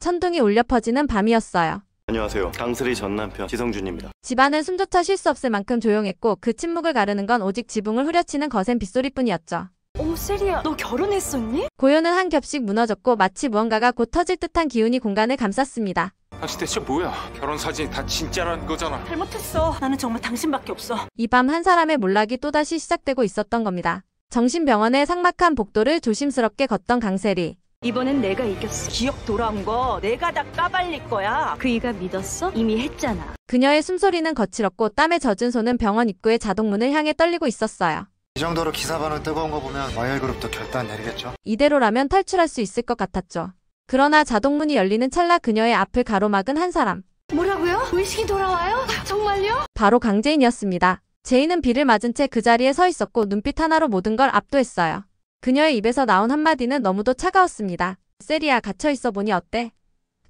천둥이 울려 퍼지는 밤이었어요. 안녕하세요. 강슬이 전 남편 지성준입니다. 집안은 숨조차 쉴 수 없을 만큼 조용했고 그 침묵을 가르는 건 오직 지붕을 후려치는 거센 빗소리뿐이었죠. 어머 세리야, 너 결혼했었니? 고요는 한 겹씩 무너졌고 마치 무언가가 곧 터질 듯한 기운이 공간을 감쌌습니다. 당신 대체 뭐야? 결혼 사진이 다 진짜라는 거잖아. 잘못했어. 나는 정말 당신밖에 없어. 이 밤 한 사람의 몰락이 또다시 시작되고 있었던 겁니다. 정신병원의 삭막한 복도를 조심스럽게 걷던 강세리. 이번엔 내가 이겼어. 기억 돌아온 거 내가 다 까발릴 거야. 그이가 믿었어? 이미 했잖아. 그녀의 숨소리는 거칠었고 땀에 젖은 손은 병원 입구의 자동문을 향해 떨리고 있었어요. 이 정도로 기사 반응 뜨거운 거 보면 와이얼그룹도 결단 내리겠죠? 이대로라면 탈출할 수 있을 것 같았죠. 그러나 자동문이 열리는 찰나 그녀의 앞을 가로막은 한 사람. 뭐라고요? 의식이 돌아와요? 정말요? 바로 강재인이었습니다. 제인은 비를 맞은 채 그 자리에 서 있었고 눈빛 하나로 모든 걸 압도했어요. 그녀의 입에서 나온 한마디는 너무도 차가웠습니다. 세리야, 갇혀있어 보니 어때?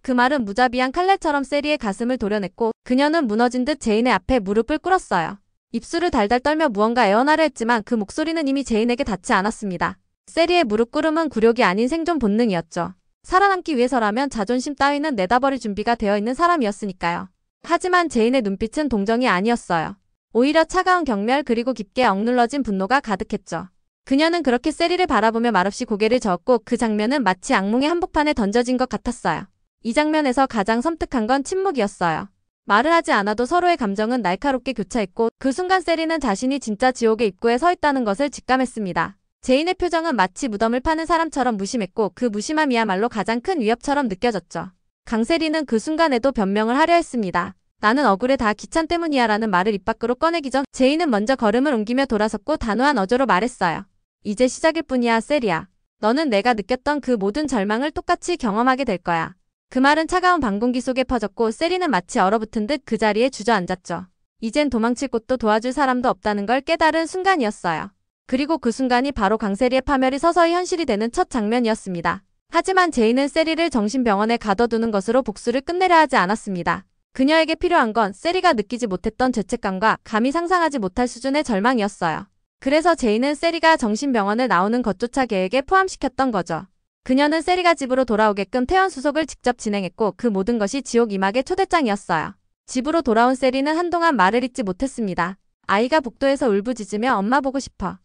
그 말은 무자비한 칼날처럼 세리의 가슴을 도려냈고 그녀는 무너진 듯 제인의 앞에 무릎을 꿇었어요. 입술을 달달 떨며 무언가 애원하려 했지만 그 목소리는 이미 제인에게 닿지 않았습니다. 세리의 무릎 꿇음은 굴욕이 아닌 생존 본능이었죠. 살아남기 위해서라면 자존심 따위는 내다버릴 준비가 되어 있는 사람이었으니까요. 하지만 제인의 눈빛은 동정이 아니었어요. 오히려 차가운 경멸 그리고 깊게 억눌러진 분노가 가득했죠. 그녀는 그렇게 세리를 바라보며 말없이 고개를 저었고 그 장면은 마치 악몽의 한복판에 던져진 것 같았어요. 이 장면에서 가장 섬뜩한 건 침묵이었어요. 말을 하지 않아도 서로의 감정은 날카롭게 교차했고 그 순간 세리는 자신이 진짜 지옥의 입구에 서 있다는 것을 직감했습니다. 제인의 표정은 마치 무덤을 파는 사람처럼 무심했고 그 무심함이야말로 가장 큰 위협처럼 느껴졌죠. 강세리는 그 순간에도 변명을 하려 했습니다. 나는 억울해 다 기찬 때문이야 라는 말을 입 밖으로 꺼내기 전 제인은 먼저 걸음을 옮기며 돌아섰고 단호한 어조로 말했어요. 이제 시작일 뿐이야 세리야. 너는 내가 느꼈던 그 모든 절망을 똑같이 경험하게 될 거야. 그 말은 차가운 방공기 속에 퍼졌고 세리는 마치 얼어붙은 듯 그 자리에 주저앉았죠. 이젠 도망칠 곳도 도와줄 사람도 없다는 걸 깨달은 순간이었어요. 그리고 그 순간이 바로 강세리의 파멸이 서서히 현실이 되는 첫 장면이었습니다. 하지만 제인은 세리를 정신병원에 가둬두는 것으로 복수를 끝내려 하지 않았습니다. 그녀에게 필요한 건 세리가 느끼지 못했던 죄책감과 감히 상상하지 못할 수준의 절망이었어요. 그래서 제인은 세리가 정신병원을 나오는 것조차 계획에 포함시켰던 거죠. 그녀는 세리가 집으로 돌아오게끔 퇴원 수속을 직접 진행했고 그 모든 것이 지옥 이막의 초대장이었어요. 집으로 돌아온 세리는 한동안 말을 잇지 못했습니다. 아이가 복도에서 울부짖으며 엄마 보고 싶어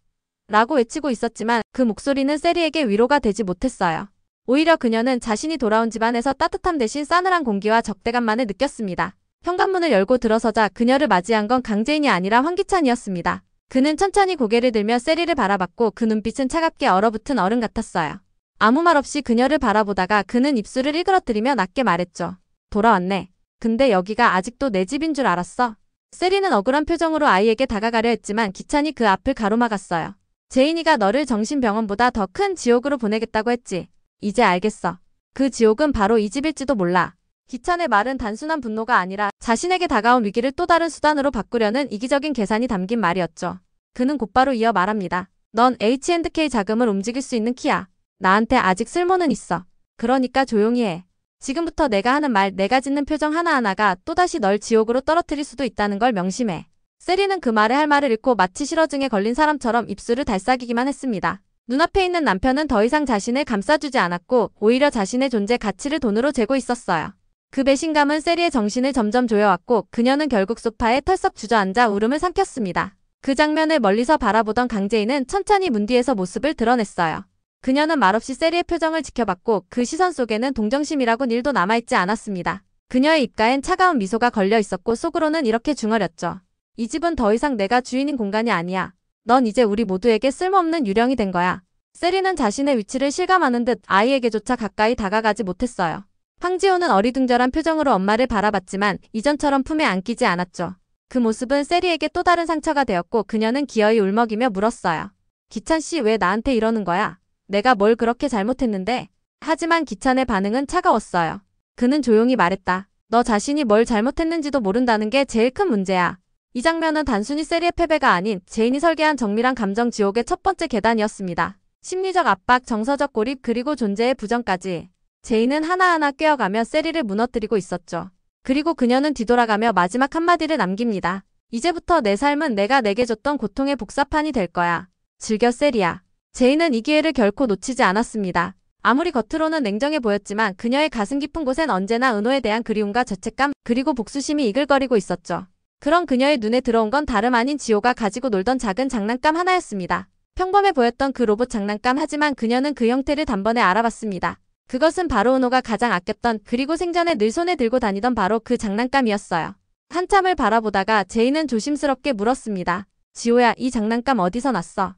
라고 외치고 있었지만 그 목소리는 세리에게 위로가 되지 못했어요. 오히려 그녀는 자신이 돌아온 집안에서 따뜻함 대신 싸늘한 공기와 적대감만을 느꼈습니다. 현관문을 열고 들어서자 그녀를 맞이한 건 강재인이 아니라 황기찬이었습니다. 그는 천천히 고개를 들며 세리를 바라봤고 그 눈빛은 차갑게 얼어붙은 얼음 같았어요. 아무 말 없이 그녀를 바라보다가 그는 입술을 일그러뜨리며 낮게 말했죠. 돌아왔네. 근데 여기가 아직도 내 집인 줄 알았어? 세리는 억울한 표정으로 아이에게 다가가려 했지만 기찬이 그 앞을 가로막았어요. 제인이가 너를 정신병원보다 더 큰 지옥으로 보내겠다고 했지. 이제 알겠어. 그 지옥은 바로 이 집일지도 몰라. 기찬의 말은 단순한 분노가 아니라 자신에게 다가온 위기를 또 다른 수단으로 바꾸려는 이기적인 계산이 담긴 말이었죠. 그는 곧바로 이어 말합니다. 넌 H&K 자금을 움직일 수 있는 키야. 나한테 아직 쓸모는 있어. 그러니까 조용히 해. 지금부터 내가 하는 말, 내가 짓는 표정 하나하나가 또다시 널 지옥으로 떨어뜨릴 수도 있다는 걸 명심해. 세리는 그 말에 할 말을 잃고 마치 실어증에 걸린 사람처럼 입술을 달싹이기만 했습니다. 눈앞에 있는 남편은 더 이상 자신을 감싸주지 않았고 오히려 자신의 존재 가치를 돈으로 재고 있었어요. 그 배신감은 세리의 정신을 점점 조여왔고 그녀는 결국 소파에 털썩 주저앉아 울음을 삼켰습니다. 그 장면을 멀리서 바라보던 강재인은 천천히 문 뒤에서 모습을 드러냈어요. 그녀는 말없이 세리의 표정을 지켜봤고 그 시선 속에는 동정심이라곤 일도 남아있지 않았습니다. 그녀의 입가엔 차가운 미소가 걸려 있었고 속으로는 이렇게 중얼였죠. 이 집은 더 이상 내가 주인인 공간이 아니야. 넌 이제 우리 모두에게 쓸모없는 유령이 된 거야. 세리는 자신의 위치를 실감하는 듯 아이에게조차 가까이 다가가지 못했어요. 황지호는 어리둥절한 표정으로 엄마를 바라봤지만 이전처럼 품에 안기지 않았죠. 그 모습은 세리에게 또 다른 상처가 되었고 그녀는 기어이 울먹이며 물었어요. 기찬 씨 왜 나한테 이러는 거야? 내가 뭘 그렇게 잘못했는데? 하지만 기찬의 반응은 차가웠어요. 그는 조용히 말했다. 너 자신이 뭘 잘못했는지도 모른다는 게 제일 큰 문제야. 이 장면은 단순히 세리의 패배가 아닌 제인이 설계한 정밀한 감정 지옥의 첫 번째 계단이었습니다. 심리적 압박, 정서적 고립, 그리고 존재의 부정까지. 제인은 하나하나 꿰어가며 세리를 무너뜨리고 있었죠. 그리고 그녀는 뒤돌아가며 마지막 한마디를 남깁니다. 이제부터 내 삶은 내가 내게 줬던 고통의 복사판이 될 거야. 즐겨 세리야. 제인은 이 기회를 결코 놓치지 않았습니다. 아무리 겉으로는 냉정해 보였지만 그녀의 가슴 깊은 곳엔 언제나 은호에 대한 그리움과 죄책감 그리고 복수심이 이글거리고 있었죠. 그런 그녀의 눈에 들어온 건 다름 아닌 지호가 가지고 놀던 작은 장난감 하나였습니다. 평범해 보였던 그 로봇 장난감 하지만 그녀는 그 형태를 단번에 알아봤습니다. 그것은 바로 은호가 가장 아꼈던 그리고 생전에 늘 손에 들고 다니던 바로 그 장난감이었어요. 한참을 바라보다가 제이는 조심스럽게 물었습니다. 지호야, 이 장난감 어디서 났어?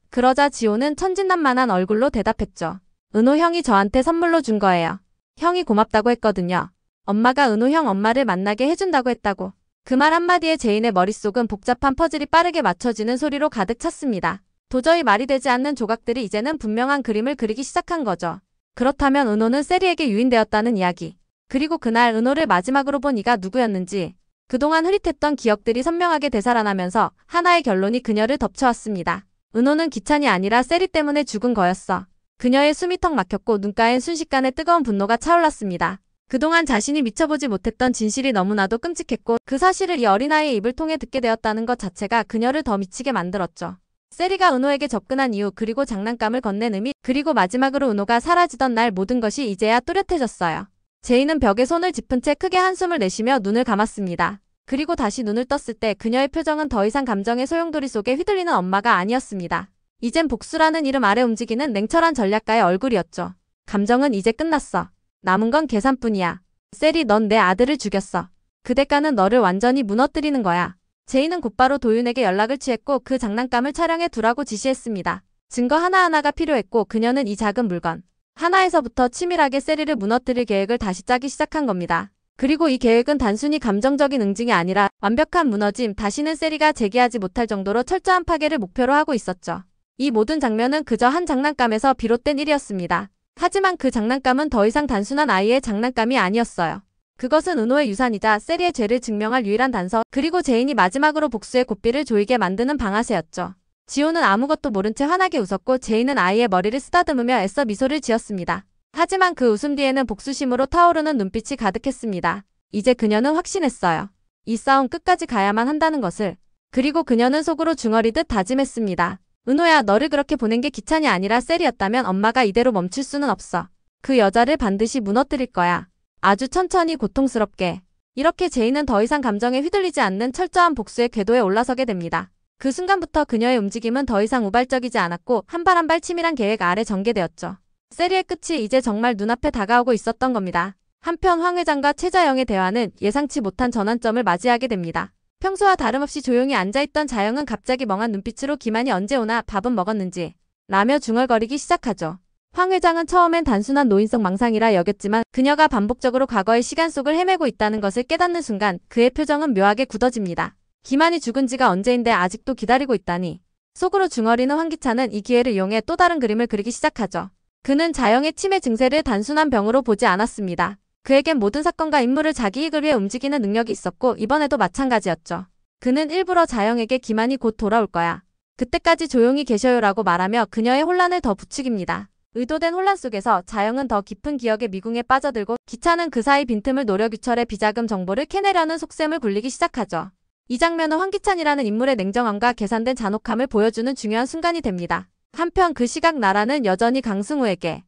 그러자 지호는 천진난만한 얼굴로 대답했죠. 은호 형이 저한테 선물로 준 거예요. 형이 고맙다고 했거든요. 엄마가 은호 형 엄마를 만나게 해준다고 했다고. 그 말 한마디에 제인의 머릿속은 복잡한 퍼즐이 빠르게 맞춰지는 소리로 가득 찼습니다. 도저히 말이 되지 않는 조각들이 이제는 분명한 그림을 그리기 시작한 거죠. 그렇다면 은호는 세리에게 유인되었다는 이야기. 그리고 그날 은호를 마지막으로 본 이가 누구였는지. 그동안 흐릿했던 기억들이 선명하게 되살아나면서 하나의 결론이 그녀를 덮쳐왔습니다. 은호는 기찬이 아니라 세리 때문에 죽은 거였어. 그녀의 숨이 턱 막혔고 눈가엔 순식간에 뜨거운 분노가 차올랐습니다. 그동안 자신이 미쳐보지 못했던 진실이 너무나도 끔찍했고 그 사실을 이 어린아이의 입을 통해 듣게 되었다는 것 자체가 그녀를 더 미치게 만들었죠. 세리가 은호에게 접근한 이유 그리고 장난감을 건넨 의미 그리고 마지막으로 은호가 사라지던 날 모든 것이 이제야 뚜렷해졌어요. 제이는 벽에 손을 짚은 채 크게 한숨을 내쉬며 눈을 감았습니다. 그리고 다시 눈을 떴을 때 그녀의 표정은 더 이상 감정의 소용돌이 속에 휘둘리는 엄마가 아니었습니다. 이젠 복수라는 이름 아래 움직이는 냉철한 전략가의 얼굴이었죠. 감정은 이제 끝났어. 남은 건 계산뿐이야. 세리, 넌 내 아들을 죽였어. 그 대가는 너를 완전히 무너뜨리는 거야. 제이는 곧바로 도윤에게 연락을 취했고 그 장난감을 촬영해 두라고 지시했습니다. 증거 하나하나가 필요했고 그녀는 이 작은 물건 하나에서부터 치밀하게 세리를 무너뜨릴 계획을 다시 짜기 시작한 겁니다. 그리고 이 계획은 단순히 감정적인 응징이 아니라 완벽한 무너짐, 다시는 세리가 재기하지 못할 정도로 철저한 파괴를 목표로 하고 있었죠. 이 모든 장면은 그저 한 장난감에서 비롯된 일이었습니다. 하지만 그 장난감은 더 이상 단순한 아이의 장난감이 아니었어요. 그것은 은호의 유산이자 세리의 죄를 증명할 유일한 단서, 그리고 제인이 마지막으로 복수의 고삐를 조이게 만드는 방아쇠였죠. 지호는 아무것도 모른 채 환하게 웃었고 제인은 아이의 머리를 쓰다듬으며 애써 미소를 지었습니다. 하지만 그 웃음 뒤에는 복수심으로 타오르는 눈빛이 가득했습니다. 이제 그녀는 확신했어요. 이 싸움 끝까지 가야만 한다는 것을. 그리고 그녀는 속으로 중얼이듯 다짐했습니다. 은호야, 너를 그렇게 보낸 게 기찬이 아니라 셀이었다면 엄마가 이대로 멈출 수는 없어. 그 여자를 반드시 무너뜨릴 거야. 아주 천천히 고통스럽게. 이렇게 제인은 더 이상 감정에 휘둘리지 않는 철저한 복수의 궤도에 올라서게 됩니다. 그 순간부터 그녀의 움직임은 더 이상 우발적이지 않았고 한 발 한 발 치밀한 계획 아래 전개되었죠. 세리의 끝이 이제 정말 눈앞에 다가오고 있었던 겁니다. 한편 황 회장과 최자영의 대화는 예상치 못한 전환점을 맞이하게 됩니다. 평소와 다름없이 조용히 앉아있던 자영은 갑자기 멍한 눈빛으로 기만이 언제 오나 밥은 먹었는지 라며 중얼거리기 시작하죠. 황 회장은 처음엔 단순한 노인성 망상이라 여겼지만 그녀가 반복적으로 과거의 시간 속을 헤매고 있다는 것을 깨닫는 순간 그의 표정은 묘하게 굳어집니다. 기만이 죽은 지가 언제인데 아직도 기다리고 있다니. 속으로 중얼이는 황기찬은 이 기회를 이용해 또 다른 그림을 그리기 시작하죠. 그는 자영의 치매 증세를 단순한 병으로 보지 않았습니다. 그에겐 모든 사건과 인물을 자기 이익을 위해 움직이는 능력이 있었고 이번에도 마찬가지였죠. 그는 일부러 자영에게 기만이 곧 돌아올 거야. 그때까지 조용히 계셔요라고 말하며 그녀의 혼란을 더 부추깁니다. 의도된 혼란 속에서 자영은 더 깊은 기억의 미궁에 빠져들고 기찬은 그 사이 빈틈을 노려 규철의 비자금 정보를 캐내려는 속셈을 굴리기 시작하죠. 이 장면은 황기찬이라는 인물의 냉정함과 계산된 잔혹함을 보여주는 중요한 순간이 됩니다. 한편 그 시각 나라는 여전히 강승우에게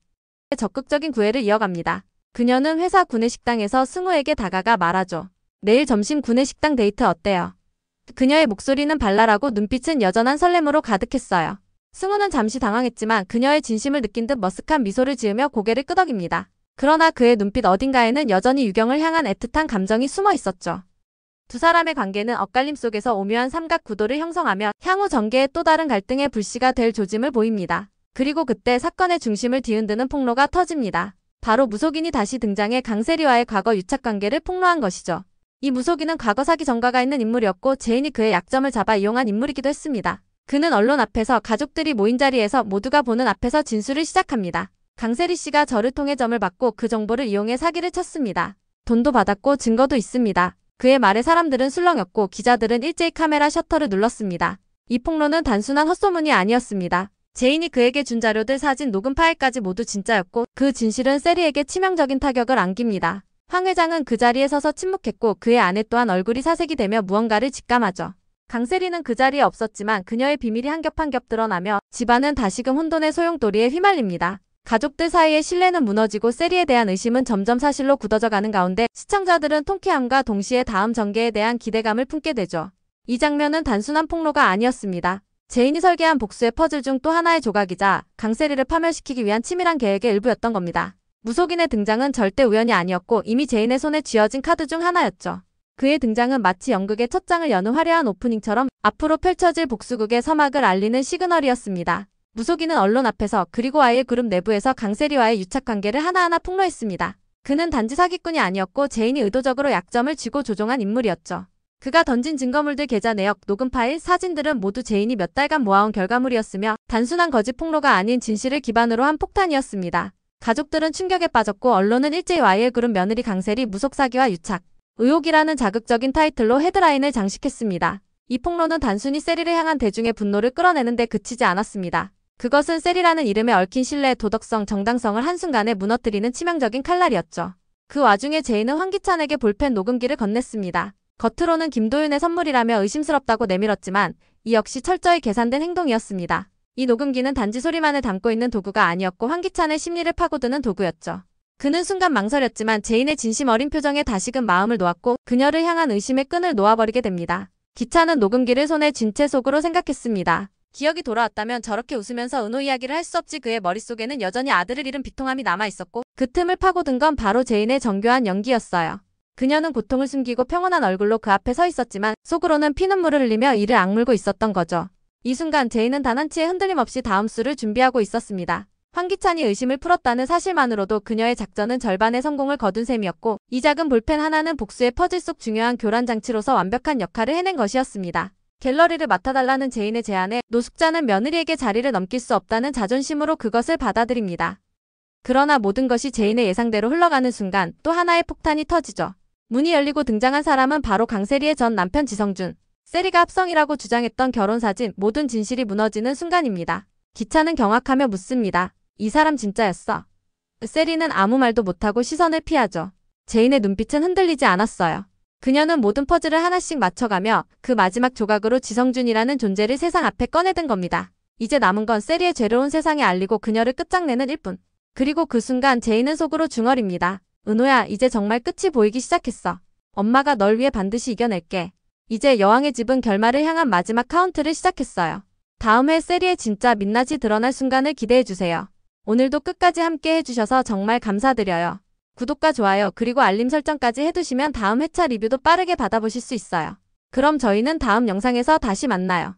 적극적인 구애를 이어갑니다. 그녀는 회사 구내식당에서 승우에게 다가가 말하죠. 내일 점심 구내식당 데이트 어때요? 그녀의 목소리는 발랄하고 눈빛은 여전한 설렘으로 가득했어요. 승우는 잠시 당황했지만 그녀의 진심을 느낀 듯 머쓱한 미소를 지으며 고개를 끄덕입니다. 그러나 그의 눈빛 어딘가에는 여전히 유경을 향한 애틋한 감정이 숨어 있었죠. 두 사람의 관계는 엇갈림 속에서 오묘한 삼각 구도를 형성하며 향후 전개의 또 다른 갈등의 불씨가 될 조짐을 보입니다. 그리고 그때 사건의 중심을 뒤흔드는 폭로가 터집니다. 바로 무속인이 다시 등장해 강세리와의 과거 유착관계를 폭로한 것이죠. 이 무속인은 과거 사기 전과가 있는 인물이었고 제인이 그의 약점을 잡아 이용한 인물이기도 했습니다. 그는 언론 앞에서 가족들이 모인 자리에서 모두가 보는 앞에서 진술을 시작합니다. 강세리 씨가 저를 통해 점을 받고 그 정보를 이용해 사기를 쳤습니다. 돈도 받았고 증거도 있습니다. 그의 말에 사람들은 술렁였고 기자들은 일제히 카메라 셔터를 눌렀습니다. 이 폭로는 단순한 헛소문이 아니었습니다. 제인이 그에게 준 자료들, 사진, 녹음 파일까지 모두 진짜였고 그 진실은 세리에게 치명적인 타격을 안깁니다. 황 회장은 그 자리에 서서 침묵했고 그의 아내 또한 얼굴이 사색이 되며 무언가를 직감하죠. 강세리는 그 자리에 없었지만 그녀의 비밀이 한 겹 한 겹 드러나며 집안은 다시금 혼돈의 소용돌이에 휘말립니다. 가족들 사이의 신뢰는 무너지고 세리에 대한 의심은 점점 사실로 굳어져 가는 가운데 시청자들은 통쾌함과 동시에 다음 전개에 대한 기대감을 품게 되죠. 이 장면은 단순한 폭로가 아니었습니다. 제인이 설계한 복수의 퍼즐 중 또 하나의 조각이자 강세리를 파멸시키기 위한 치밀한 계획의 일부였던 겁니다. 무속인의 등장은 절대 우연이 아니었고 이미 제인의 손에 쥐어진 카드 중 하나였죠. 그의 등장은 마치 연극의 첫 장을 여는 화려한 오프닝처럼 앞으로 펼쳐질 복수극의 서막을 알리는 시그널이었습니다. 무속인은 언론 앞에서 그리고 아이의 그룹 내부에서 강세리와의 유착관계를 하나하나 폭로했습니다. 그는 단지 사기꾼이 아니었고 제인이 의도적으로 약점을 쥐고 조종한 인물이었죠. 그가 던진 증거물들, 계좌 내역, 녹음 파일, 사진들은 모두 제인이 몇 달간 모아온 결과물이었으며 단순한 거짓 폭로가 아닌 진실을 기반으로 한 폭탄이었습니다. 가족들은 충격에 빠졌고 언론은 일제히 YL 그룹 며느리 강세리 무속 사기와 유착 의혹이라는 자극적인 타이틀로 헤드라인을 장식했습니다. 이 폭로는 단순히 세리를 향한 대중의 분노를 끌어내는 데 그치지 않았습니다. 그것은 세리라는 이름에 얽힌 신뢰, 도덕성, 정당성을 한순간에 무너뜨리는 치명적인 칼날이었죠. 그 와중에 제인은 황기찬에게 볼펜 녹음기를 건넸습니다. 겉으로는 김도윤의 선물이라며 의심스럽다고 내밀었지만 이 역시 철저히 계산된 행동이었습니다. 이 녹음기는 단지 소리만을 담고 있는 도구가 아니었고 황기찬의 심리를 파고드는 도구였죠. 그는 순간 망설였지만 제인의 진심 어린 표정에 다시금 마음을 놓았고 그녀를 향한 의심의 끈을 놓아버리게 됩니다. 기찬은 녹음기를 손에 쥔 채 속으로 생각했습니다. 기억이 돌아왔다면 저렇게 웃으면서 은호 이야기를 할 수 없지. 그의 머릿속에는 여전히 아들을 잃은 비통함이 남아있었고 그 틈을 파고든 건 바로 제인의 정교한 연기였어요. 그녀는 고통을 숨기고 평온한 얼굴로 그 앞에 서 있었지만 속으로는 피눈물을 흘리며 이를 악물고 있었던 거죠. 이 순간 제인은 단 한치의 흔들림 없이 다음 수를 준비하고 있었습니다. 황기찬이 의심을 풀었다는 사실만으로도 그녀의 작전은 절반의 성공을 거둔 셈이었고 이 작은 볼펜 하나는 복수의 퍼즐 속 중요한 교란 장치로서 완벽한 역할을 해낸 것이었습니다. 갤러리를 맡아달라는 제인의 제안에 노숙자는 며느리에게 자리를 넘길 수 없다는 자존심으로 그것을 받아들입니다. 그러나 모든 것이 제인의 예상대로 흘러가는 순간 또 하나의 폭탄이 터지죠. 문이 열리고 등장한 사람은 바로 강세리의 전 남편 지성준. 세리가 합성이라고 주장했던 결혼사진, 모든 진실이 무너지는 순간입니다. 기찬은 경악하며 묻습니다. 이 사람 진짜였어? 세리는 아무 말도 못하고 시선을 피하죠. 제인의 눈빛은 흔들리지 않았어요. 그녀는 모든 퍼즐을 하나씩 맞춰가며 그 마지막 조각으로 지성준이라는 존재를 세상 앞에 꺼내든 겁니다. 이제 남은 건 세리의 죄로운 세상에 알리고 그녀를 끝장내는 일뿐. 그리고 그 순간 제인은 속으로 중얼입니다. 은호야, 이제 정말 끝이 보이기 시작했어. 엄마가 널 위해 반드시 이겨낼게. 이제 여왕의 집은 결말을 향한 마지막 카운트를 시작했어요. 다음 회 세리의 진짜 민낯이 드러날 순간을 기대해주세요. 오늘도 끝까지 함께 해주셔서 정말 감사드려요. 구독과 좋아요 그리고 알림 설정까지 해두시면 다음 회차 리뷰도 빠르게 받아보실 수 있어요. 그럼 저희는 다음 영상에서 다시 만나요.